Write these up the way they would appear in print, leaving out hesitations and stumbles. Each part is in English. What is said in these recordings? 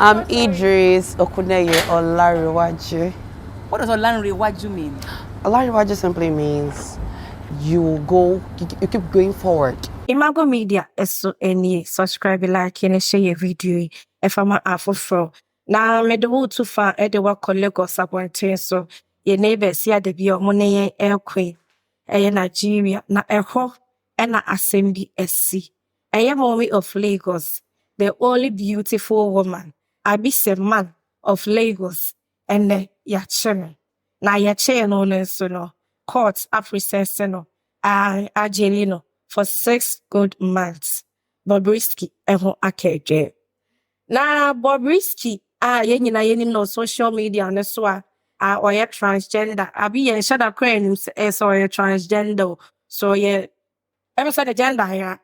I'm Idris Okuneye Olariwaju. What does Olariwaju mean? Olariwaju simply means you keep going forward. Imago Media eso any subscribe like and share your video if I'm afofro. Na me do to fa e de wa Lagos abonten so ye neighbors ya de bi omo ne yen ekwe Nigeria na eho na asem bi esi. Mommy of Lagos, the only beautiful woman. I be the man of Lagos and ya chere. Na ya chere no so no court aprecess no Angelino for 6 good months. Bobrisky eho akeje. Na Bobrisky ye nyina ye no social media ne so or ye transgender. Abi ye shada kwen so ye transgender. So ye ever said the gender here.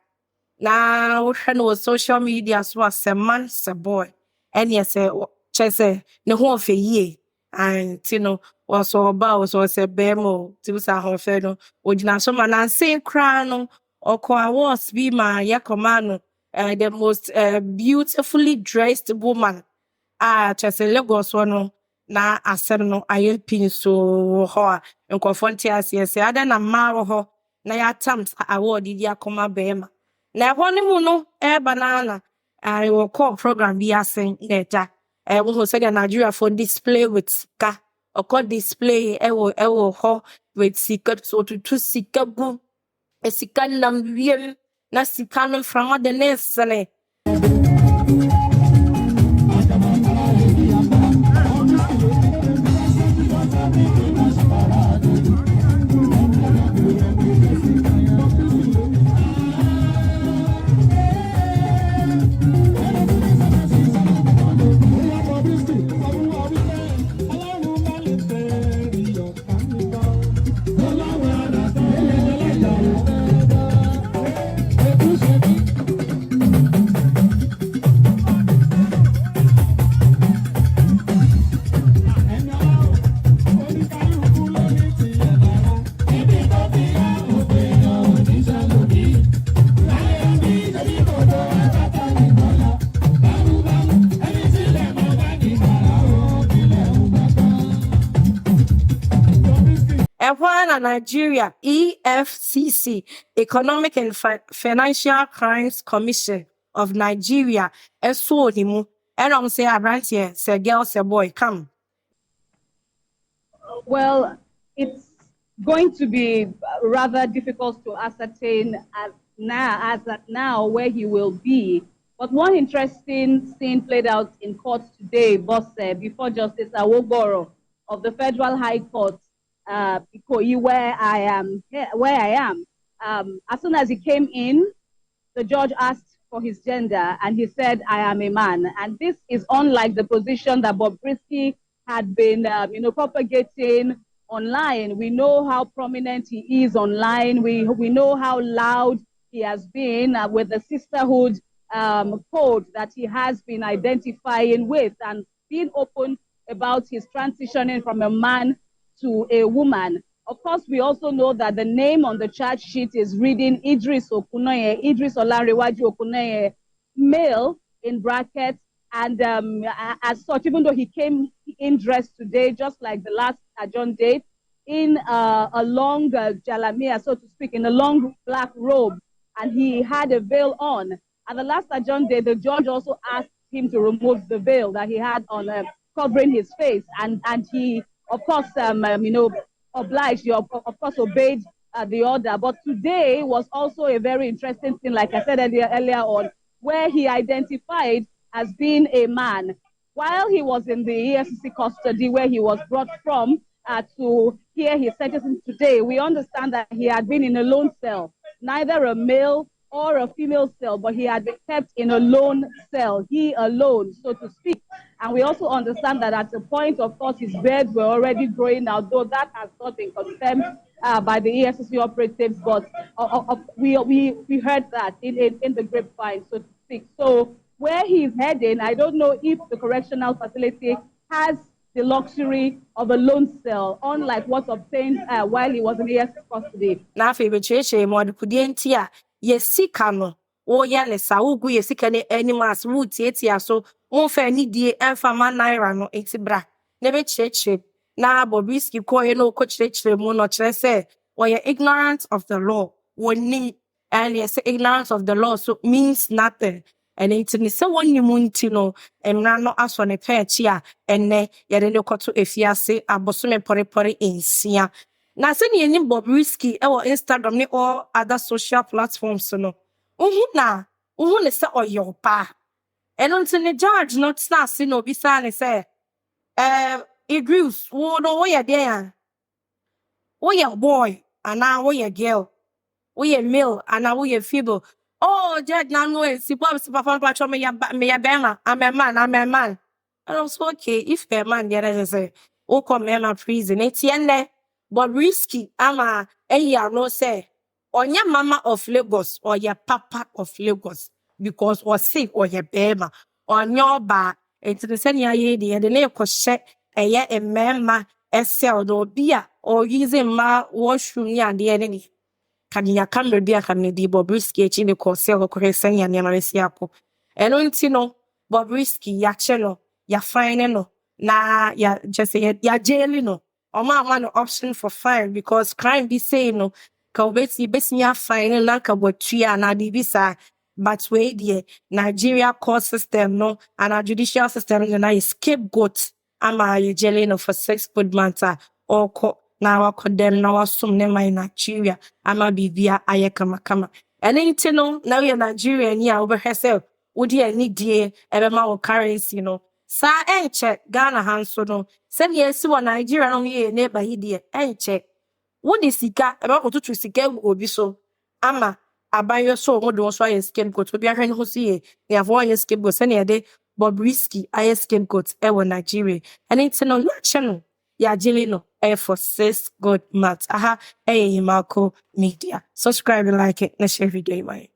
Na wohwɛ no wɔ social media so a sɛ man sɛ boy ɛneɛ sɛ kyerɛ sɛ ne ho ɔfɛ yie nti no wɔsɛ ɔba wɔsɛ ɔsɛ bɛrima o nti wo sɛ ahoɔfɛ no ogyina so ma nansen koraa no ɔkɔ awards bi ma yɛkɔma no the most beautifully dressed woman kyerɛ sɛ Lagos hɔ no na asɛm no ayɛ pin so wɔ hɔ a nkurɔfoɔ nte aseɛ sɛ adɛn na mmaa wɔ hɔ na yɛatam saa award di akɔma bɛrima. Na ɛhɔ ne mu no banana I will call program bi asen na ɛgya wo ho sɛ Nigeria for display with sika ɔkɔ display ɛwɔ hɔ with sika so to sika gu sika nam wiem na sika no from the next ne Nigeria EFCC Economic and Financial Crimes Commission of Nigeria eso him and I'm say abrant here say girl say boy come. Well, it's going to be rather difficult to ascertain as now where he will be. But one interesting scene played out in court today, before Justice Awogoro of the Federal High Court, where I am. As soon as he came in, the judge asked for his gender, and he said, "I am a man." And this is unlike the position that Bobrisky had been, propagating online. We know how prominent he is online. We know how loud he has been with the sisterhood code that he has been identifying with and being open about his transitioning from a man to a woman. Of course, we also know that the name on the charge sheet is reading Idris Olariwaju Okuneye, male in brackets. And as such, even though he came in dressed today, just like the last adjourned date, in a long jalamia, so to speak, in a long black robe, and he had a veil on. At the last adjourned date, the judge also asked him to remove the veil that he had on covering his face, and he, of course, obliged, he of course obeyed the order. But today was also a very interesting thing, like I said earlier on, where he identified as being a man. While he was in the EFCC custody, where he was brought from to hear his sentencing today, we understand that he had been in a lone cell, neither a male or a female cell, but he had been kept in a lone cell, he alone, so to speak. And we also understand that at the point, of course, his beards were already growing out, though that has not been confirmed by the EFCC operatives, but we heard that in the grapevine, so to speak. So where he's heading, I don't know if the correctional facility has the luxury of a lone cell, unlike what's obtained while he was in EFCC custody. Na fe be cheche mo de kudientia ye sika no wo ya ne sa wo gu ye sika ne animals wo tietia so wo fa ni die emfa ma naira no enti bra ne be chechire na Bobrisky ko ye no ko chechire mu no chere se we ignorant of the law woni and yes ignorance of the law so means nothing and enti ne se woni mu nti no emra no aso ne pa echi a enne ye de koto efiase abosome porepore ensia na se ne nim Bobrisky e wo Instagram ne or other social platforms no uhu ne se oyopa eno nti ne judge not na se no bisa ne se Idris wo no wo ye there wo ye boy ana wo ye girl we a male and I we a female. Oh, Judge, now no, si papa patch me ya bema. I'm a man. And I was okay. If a man, the other say, oh, come me prison. It's yende, but risky. Ama, ya no say, or your mama of Lagos or your papa of Lagos because or sick or your bema or your ba. It's the same ye the name cause check a mema sell no beer or using ma washroom ya the enemy. Kanya kamre bia kamne di Bobrisky echi ne kose okore senya ne maresi akọ eno nti no Bobrisky ya che no ya fine no na ya just say ya jail no oma no option for fine because crime be say no ka obesi ya fine na ka botua na di bisa but we the Nigeria court system no and our judicial system na is scapegoat ama you jail no for 6 good months or na wakodem na wasum ne mai Nigeria ama bibia aye kama ene nti no na we Nigeria ni a obehwese wodi ani die ebe ma wo currency no sa enche Ghana hanso no se ne esi wo Nigeria no ye neighbor hidie enche wodi sika ebe ko tutu sika obi so ama abayo so mo do so aye scapegoat obi ahwe ne ho so ye ne avo aye scapegoat se ne de Bobrisky aye scapegoat e wo Nigeria ene nti no ya che no ya jili no for 6 good months. Aha, Marco Media. Subscribe and like it. Let's share video, man.